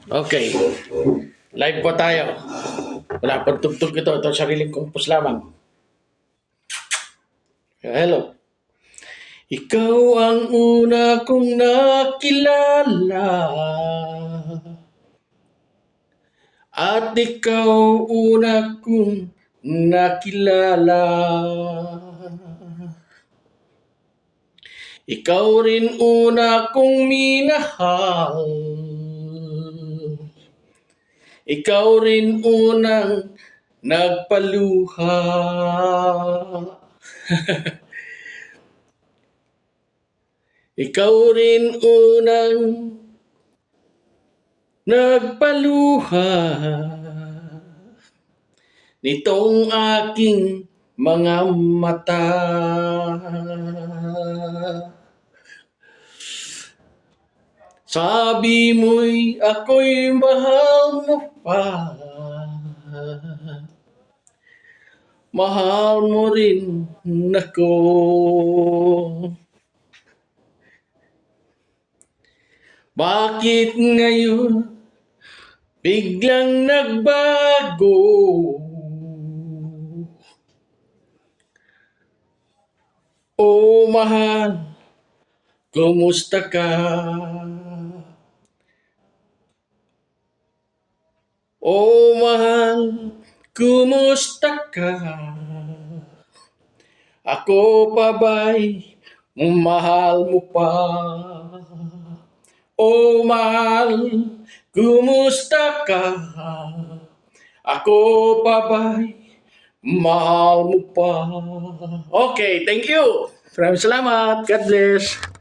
Okay. Live po tayo. Wala pang tugtog ito. Ito sariling compose lamang. Hello. Ikaw ang una kong nakilala at ikaw una kong nakilala. Ikaw rin una kong minahal. Ikaw rin unang nagpaluha. Ikaw rin unang nagpaluha nitong aking mga mata. Sabi mo'y ako'y mahal mo pa. Mahal mo rin ako. Bakit ngayon biglang nagbago? Oh mahal, kumusta ka? Oh mahal, kumusta ka? Ako pa ba'y mahal mo pa? Oh mahal, kumusta ka? Ako pa ba'y mahal mo pa? Okay, thank you. Maraming salamat. God bless.